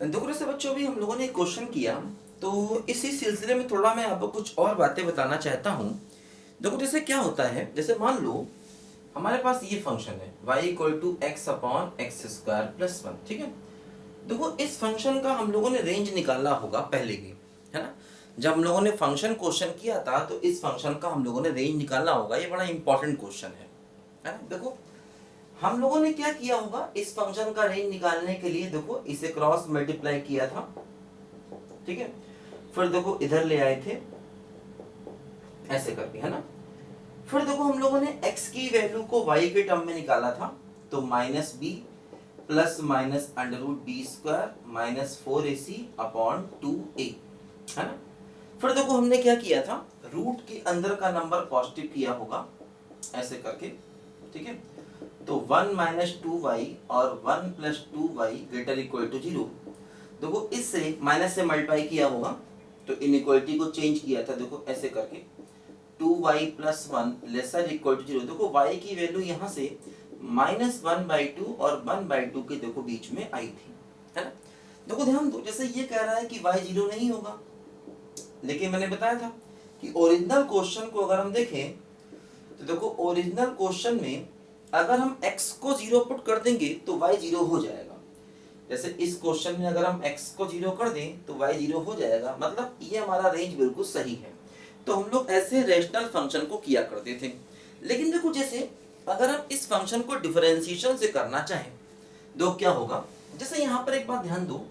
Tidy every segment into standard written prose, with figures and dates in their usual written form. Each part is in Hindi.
देखो जैसे बच्चों अभी हम लोगों ने एक क्वेश्चन किया, तो इसी सिलसिले में थोड़ा मैं आपको कुछ और बातें बताना चाहता हूँ। देखो जैसे क्या होता है, जैसे मान लो हमारे पास ये फंक्शन है y equal to x upon x square plus one. ठीक है, देखो इस फंक्शन का हम लोगों ने रेंज निकालना होगा पहले भी, है ना। जब हम लोगों ने फंक्शन क्वेश्चन किया था तो इस फंक्शन का हम लोगों ने रेंज निकालना होगा। ये बड़ा इंपॉर्टेंट क्वेश्चन है ना। देखो हम लोगों ने क्या किया होगा, इस फंक्शन का रेंज निकालने के लिए देखो इसे क्रॉस मल्टीप्लाई किया था। ठीक है, फिर देखो इधर ले आए थे ऐसे करके, है ना। फिर देखो हम लोगों ने x की वैल्यू को y के टर्म में निकाला था, तो minus b plus minus under root b square minus 4ac अपॉन 2a, है ना। फिर देखो हमने क्या किया था, रूट के अंदर का नंबर पॉजिटिव किया होगा ऐसे करके। ठीक है, तो 1 माइनस 2y और 1 plus 2y greater equal to 0। देखो इससे माइनस से मल्टीप्लाई किया होगा, तो इनइक्वालिटी को चेंज किया था देखो ऐसे करके, 2y plus 1 laser equal to 0। देखो y की वैल्यू यहाँ से -1/2 और 1/2 के देखो बीच में आई थी, है ना। देखो ध्यान दो, जैसे ये कह रहा है कि y 0 नहीं होगा, लेकिन मैंने बताया था कि ओरिजिनल क्वेश्चन को अगर हम देखें तो देखो ओरिजिनल क्वेश्चन में अगर हम x को 0 पुट कर देंगे तो y 0 हो जाएगा। जैसे इस क्वेश्चन में अगर हम x को 0 कर दें तो y 0 हो जाएगा, मतलब ये हमारा रेंज बिल्कुल सही है। तो हम लोग ऐसे रेशनल फंक्शन को किया करते थे। लेकिन देखो जैसे अगर हम इस फंक्शन को डिफरेंशिएशन से करना चाहें तो क्या होगा, जैसे यहाँ पर एक बात ध्यान दो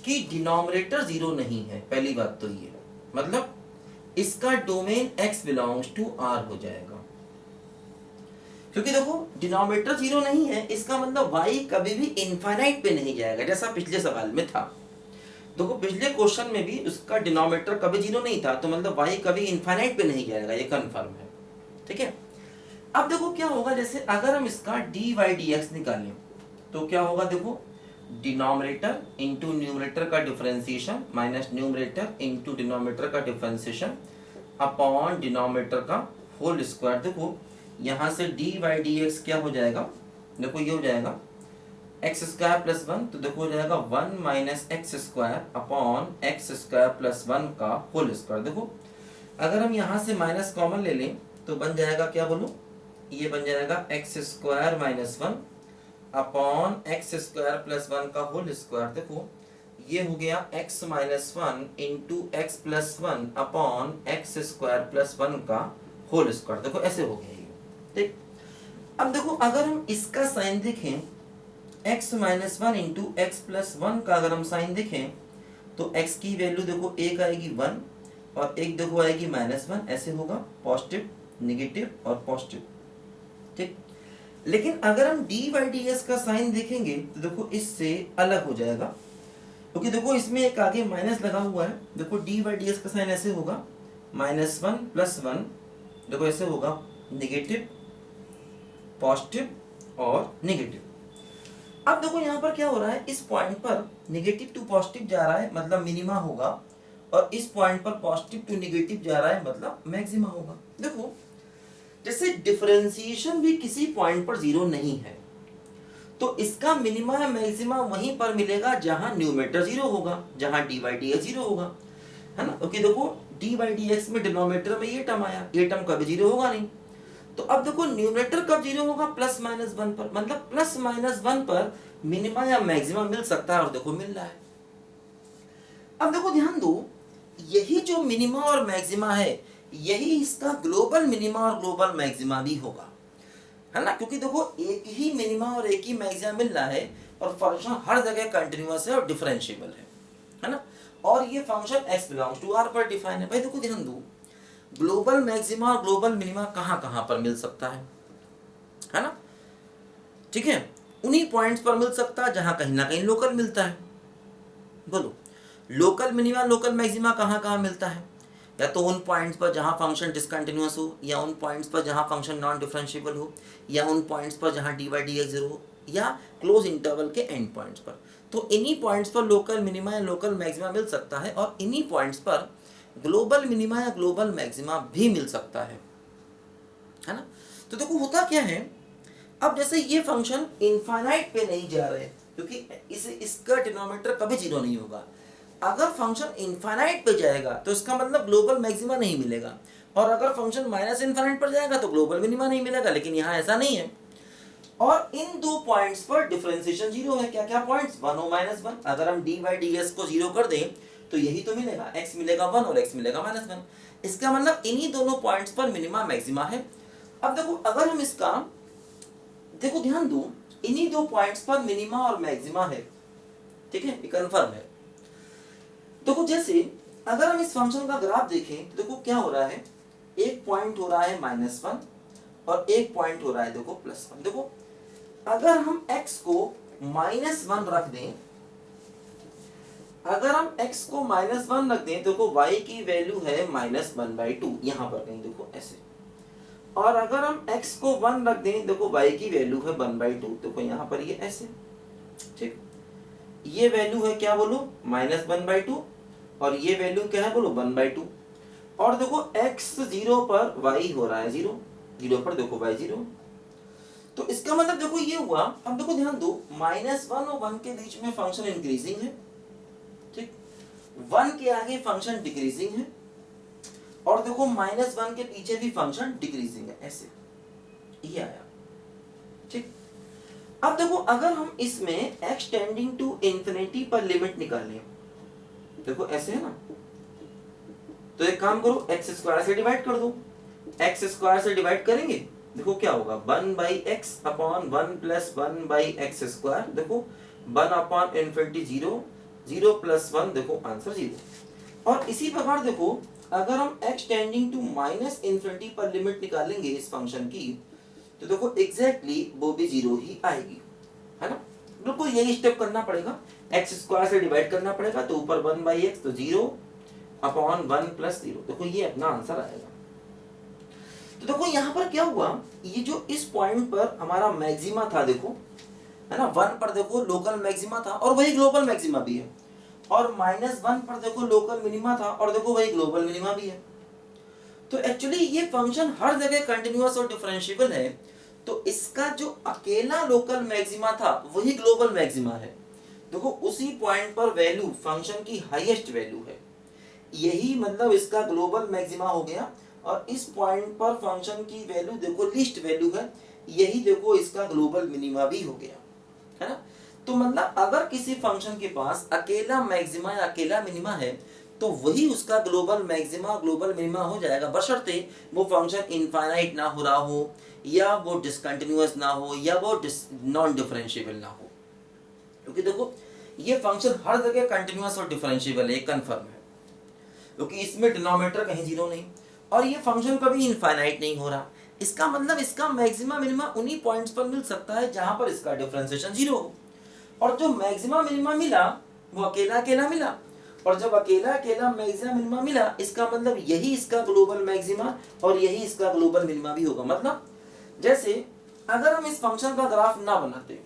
कि डिनोमिनेटर 0 नहीं है। पहली बात तो ये मतलब इसका domain x belongs to r हो जाएगा, क्योंकि देखो डिनोमिनेटर 0 नहीं है, इसका मतलब y कभी भी इनफाइनाइट पे नहीं जाएगा, जैसा पिछले सवाल में था। देखो पिछले क्वेश्चन में भी उसका डिनोमिनेटर कभी 0 नहीं था, तो मतलब y कभी इनफाइनाइट पे नहीं जाएगा, ये कंफर्म है। ठीक है, अब देखो क्या होगा, जैसे अगर हम इसका dy dx निकालें तो क्या होगा, देखो डिनोमिनेटर इंटू न्यूमरेटर का differentiation minus numerator into denominator का डिफरेंशिएशन अपॉन डिनोमिनेटर का होल स्क्वायर। देखो यहाँ से dy dx क्या हो जाएगा, देखो ये हो जाएगा एक्स स्क्वायर प्लस 1, तो देखो हो जाएगा 1 minus x square upon x square plus 1 का होल स्क्वायर। देखो अगर हम यहाँ से माइनस कॉमन ले लें तो बन जाएगा क्या बोलो, ये बन जाएगा x square minus 1 upon x square plus 1 का होल स्क्वायर। देखो ये हो गया x minus 1 into x plus 1 upon x square plus 1 का होल स्क्वायर। देखो ऐसे हो गया ये। ठीक, अब देखो अगर हम इसका साइन देखें, x minus 1 into x plus 1 का अगर हम साइन देखें तो x की वैल्यू देखो एक आएगी 1 और एक देखो आएगी -1, ऐसे होगा पॉजिटिव नेगेटिव और पॉजिटिव। ठीक, लेकिन अगर हम dy dx का साइन देखेंगे तो देखो इससे अलग हो जाएगा, क्योंकि देखो इसमें एक आगे माइनस लगा हुआ है। देखो dy dx का साइन ऐसे होगा -1 प्लस 1, देखो ऐसे होगा नेगेटिव पॉजिटिव और नेगेटिव। अब देखो यहाँ पर क्या हो रहा है, इस पॉइंट पर नेगेटिव टू पॉजिटिव जा रहा है मतलब मिनिमा होगा, और इस पॉइंट पर पॉजिटिव टू नेगेटिव जा रहा है मतलब मैक्सिमा होगा। देखो जैसे डिफरेंशिएशन भी किसी पॉइंट पर 0 नहीं है, तो इसका मिनिमा या मैक्सिमा वहीं पर मिलेगा जहां न्यूमरेटर 0 होगा, जहां dy dx 0 होगा, है ना। क्योंकि देखो dy dx में डिनोमिनेटर में ये टर्म आया, ये टर्म कभी 0 होगा नहीं। तो अब देखो न्यूमरेटर कब 0 होगा, प्लस माइनस 1 पर, मतलब प्लस माइनस 1 पर मिनिमा या मैक्सिमा मिल सकता है, और देखो मिल रहा है। अब देखो ध्यान दो, यही जो मिनिमा और मैक्सिमा है यही इसका ग्लोबल मिनिमा और ग्लोबल मैक्सिमा भी होगा, है ना। क्योंकि देखो एक ही मिनिमा और एक ही मैक्सिमा मिल रहा है और फंक्शन हर जगह कंटिन्यूअस है और डिफरेंशिएबल है ना। और ये function x belongs to r पर डिफाइन है। भाई देखो ध्यान दो, ग्लोबल मैक्सिमा और ग्लोबल मिनिमा कहाँ पर मिल सकता है ना। ठीक है, उन्हीं पॉइंट्स पर मिल सकता है जहां कहीं ना कहीं लोकल मिलता है। बोलो लोकल मिनिमा लोकल मैक्सिमा कहाँ मिलता है, या तो उन पॉइंट्स पर जहां फंक्शन डिसकंटिन्यूअस हो, या उन पॉइंट्स पर जहां फंक्शन नॉन डिफरेंशिएबल हो, या उन पॉइंट्स पर जहां dy dx 0 हो, या क्लोज इंटरवल के एंड पॉइंट्स पर। तो इन्हीं पॉइंट्स पर लोकल मिनिमा या लोकल मैक्सिमा मिल सकता है, और इन्हीं पॉइंट्स पर ग्लोबल मिनिमा या ग्लोबल मैक्सिमा भी मिल सकता है ना। तो देखो होता क्या है, अब जैसे ये फंक्शन इनफाइनाइट पे नहीं जा रहे, क्योंकि इसका डिनोमिनेटर कभी जीरो नहीं होगा। अगर फंक्शन इनफाइनाइट पे जाएगा तो इसका मतलब ग्लोबल मैक्सिमा नहीं मिलेगा, और अगर फंक्शन माइनस इनफाइनाइट पर जाएगा तो ग्लोबल मिनिमा नहीं मिलेगा, लेकिन यहाँ ऐसा नहीं है। और इन दो पॉइंट्स पर डिफरेंशिएशन जीरो है। क्या क्या पॉइंट्स? 1 और -1। अगर हम dy dx को जीरो कर दें तो यही तो मिलेगा, x मिलेगा 1 और x मिलेगा -1। इसका मतलब इन्हीं दोनों पॉइंट्स पर मिनिमा मैक्सिमा है। अब देखो, अगर हम इसका देखो ध्यान दो, इन्हीं दो पॉइंट्स पर मिनिमा और मैक्सिमा है, ठीक है, ये कंफर्म है। देखो जैसे अगर हम इस फंक्शन का ग्राफ देखें तो देखो क्या हो रहा है, एक पॉइंट हो रहा है -1 और एक पॉइंट हो रहा है देखो +1। देखो अगर हम x को -1 रख दें, अगर हम x को -1 रख दें, देखो y की वैल्यू है -1/2, यहां पर कहीं देखो ऐसे। और अगर हम x को 1 रख दें, देखो y की वैल्यू है 1/2, देखो यहाँ पर ये ऐसे, ठीक। ये वैल्यू है क्या बोलो, -1/2, और ये वैल्यू क्या है बोलो, 1/2। और देखो x 0 पर y हो रहा है 0, 0 पर देखो y 0। तो इसका मतलब देखो ये हुआ। अब देखो ध्यान दो, -1 और 1 के बीच में फंक्शन इंक्रीजिंग है, ठीक। 1 के आगे फंक्शन डिक्रीजिंग है, और देखो -1 के पीछे भी फंक्शन डिक्रीजिंग है, ऐसे ये आया, ठीक। अब देखो अगर हम इसमें x टेंडिंग टू इंफिनिटी पर लिमिट निकालें, देखो ऐसे है ना, तो एक काम करो, x² से डिवाइड कर दो। x² से डिवाइड करेंगे, देखो क्या होगा, 1/x/1 + 1/x²। देखो 1/∞ 0, 0 + 1, देखो आंसर 0। और इसी प्रकार देखो अगर हम x टेंडिंग टू -∞ पर लिमिट निकालेंगे इस फंक्शन की, तो देखो एग्जैक्टली वो भी 0 ही आएगी, है ना। बिल्कुल यही स्टेप करना पड़ेगा, x² से डिवाइड करना पड़ेगा, तो ऊपर 1/x, तो 0/1 + 0, देखो ये अपना आंसर आएगा। तो देखो यहाँ पर क्या हुआ, ये जो इस पॉइंट पर हमारा मैक्सिमा था, देखो है ना, 1 पर देखो लोकल मैक्सिमा था और वही ग्लोबल मैक्सिमा भी है, और -1 पर देखो लोकल मिनिमा था और देखो वही ग्लोबल मिनिमा भी है। तो एक्चुअली ये फंक्शन हर जगह कंटिन्यूअस और डिफरेंशिएबल है, तो इसका जो अकेला लोकल मैक्सिमा था वही ग्लोबल मैक्सिमा है। देखो उसी पॉइंट पर वैल्यू फंक्शन की हाईएस्ट वैल्यू है, यही मतलब इसका ग्लोबल मैक्सिमा हो गया। और इस पॉइंट पर फंक्शन की वैल्यू देखो लीस्ट वैल्यू है, यही देखो इसका ग्लोबल मिनिमा भी हो गया, है ना। तो मतलब अगर किसी फंक्शन के पास अकेला मैक्सिमा या अकेला मिनिमा है तो वही उसका ग्लोबल मैक्सिमा ग्लोबल मिनिमा हो जाएगा, बशर्ते वो फंक्शन इनफाइनाइट ना हो रहा हो, या वो डिसकंटिन्यूअस ना हो, या वो नॉन डिफरेंशिएबल ना हो। क्योंकि देखो ये फंक्शन हर जगह कंटिन्यूअस और डिफरेंशिएबल है, कंफर्म है, क्योंकि इसमें डिनोमिनेटर कहीं जीरो नहीं, और ये फंक्शन कभी इनफाइनाइट नहीं हो रहा। इसका मतलब इसका मैक्सिमा मिनिमा उन्हीं पॉइंट्स पर मिल सकता है जहां पर इसका डिफरेंशिएशन जीरो हो, और जो मैक्सिमा मिनिमा मिला वो अकेला अकेला मिला, और जब अकेला अकेला मैक्सिमा मिनिमा मिला, इसका मतलब यही इसका ग्लोबल मैक्सिमा और यही इसका ग्लोबल मिनिमा भी होगा। मतलब जैसे अगर हम इस फंक्शन का ग्राफ ना बनाते,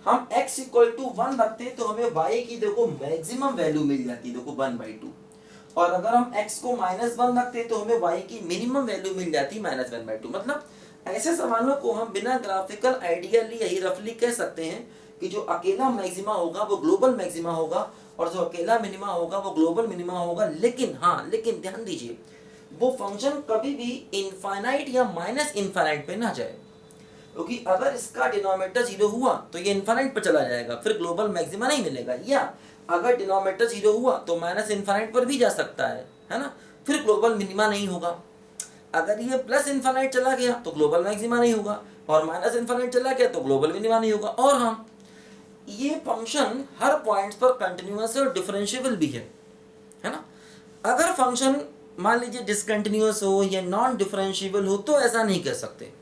हम x = 1 रखते तो हमें y की देखो मैक्सिमम वैल्यू मिल जाती, देखो 1/2। और अगर हम x को -1 रखते तो हमें y की मिनिमम वैल्यू मिल जाती -1/2। मतलब ऐसे सवालों को हम बिना ग्राफिकल आइडियली यही रफली कह सकते हैं कि जो अकेला मैक्सिमा होगा वो ग्लोबल मैक्सिमा होगा, और जो अकेला मिनिमा होगा वो ग्लोबल मिनिमा होगा। लेकिन हाँ, लेकिन ध्यान दीजिए, वो फंक्शन कभी भी इनफाइनाइट या माइनस इनफाइनाइट पे ना जाए, क्योंकि अगर इसका डिनोमिनेटर 0 हुआ तो ये इनफाइनाइट पर चला जाएगा, फिर ग्लोबल मैक्सिमा नहीं मिलेगा। या अगर डिनोमिनेटर 0 हुआ तो माइनस इनफाइनाइट पर भी जा सकता है ना, फिर ग्लोबल मिनिमा नहीं होगा। अगर ये प्लस इनफाइनाइट चला गया तो ग्लोबल मैक्सिमा नहीं होगा, और माइनस इनफाइनाइट चला गया तो ग्लोबल मिनिमा नहीं होगा। और हाँ, ये फंक्शन हर पॉइंट्स पर कंटिन्यूअस और डिफरेंशिएबल भी है ना। अगर फंक्शन मान लीजिए डिसकंटिन्यूअस हो या नॉन डिफरेंशिएबल हो तो ऐसा नहीं कह सकते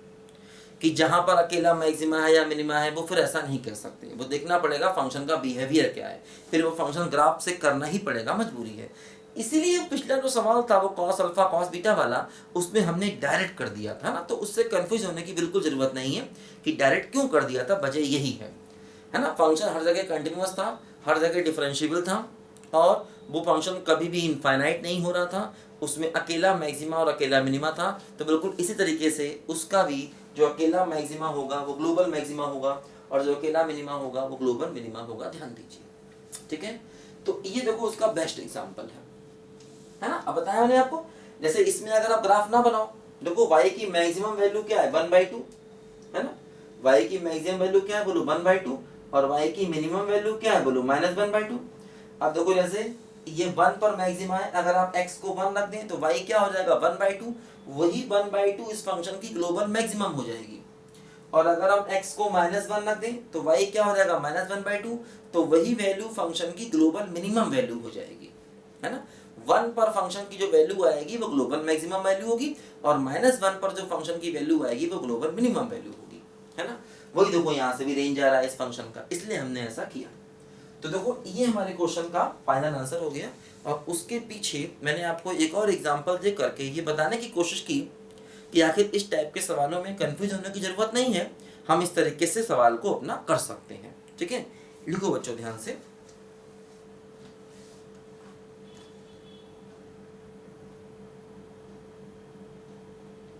कि जहां पर अकेला मैक्सिमा है या मिनिमा है, वो फिर ऐसा नहीं कह सकते। वो देखना पड़ेगा फंक्शन का बिहेवियर क्या है, फिर वो फंक्शन ग्राफ से करना ही पड़ेगा, मजबूरी है। इसीलिए पिछला जो सवाल था वो cos अल्फा cos बीटा वाला, उसमें हमने डायरेक्ट कर दिया था ना, तो उससे कंफ्यूज होने की बिल्कुल जरूरत नहीं है कि डायरेक्ट क्यों कर दिया था, वजह यही है ना। फंक्शन हर जगह कंटिन्यूअस था, हर जगह डिफरेंशिएबल था, और वो फंक्शन कभी भी इनफाइनाइट नहीं हो रहा था, उसमें अकेला मैक्सिमा और अकेला मिनिमा था। तो बिल्कुल इसी तरीके से उसका भी जो अकेला मैक्सिमा होगा वो ग्लोबल मैक्सिमा होगा, और जो अकेला मिनिमा होगा वो ग्लोबल मिनिमा होगा, ध्यान दीजिए, ठीक है। तो ये देखो उसका बेस्ट एग्जांपल है ना। अब बताया मैंने आपको, जैसे इसमें अगर आप ग्राफ ना बनाओ, देखो y की मैक्सिमम वैल्यू क्या है 1/2 है ना, y की मैक्सिमम वैल्यू क्या है बोलो 1/2, और y की मिनिमम वैल्यू क्या है बोलो -1/2। अब देखो जैसे ये 1 पर मैक्सिमा है, अगर आप x को 1 रख दें तो y क्या हो जाएगा 1/2, वही 1/2 इस फंक्शन की ग्लोबल मैक्सिमम हो जाएगी। और अगर हम x को -1 रख दें तो y क्या हो जाएगा -1/2, तो वही वैल्यू फंक्शन की ग्लोबल मिनिमम वैल्यू हो जाएगी, है ना। 1 पर फंक्शन की जो वैल्यू आएगी वो ग्लोबल मैक्सिमम वैल्यू होगी, और -1 पर जो फंक्शन की वैल्यू आएगी वो ग्लोबल मिनिमम वैल्यू होगी, है ना। वही देखो यहाँ से भी रेंज आ रहा है इस फंक्शन का, इसलिए हमने ऐसा किया। तो देखो ये हमारे क्वेश्चन का फाइनल आंसर हो गया। और उसके पीछे मैंने आपको एक और एग्जांपल दे करके ये बताने की कोशिश की कि आखिर इस टाइप के सवालों में कंफ्यूज होने की जरूरत नहीं है, हम इस तरीके से सवाल को अपना कर सकते हैं, ठीक है। लिखो बच्चों ध्यान से,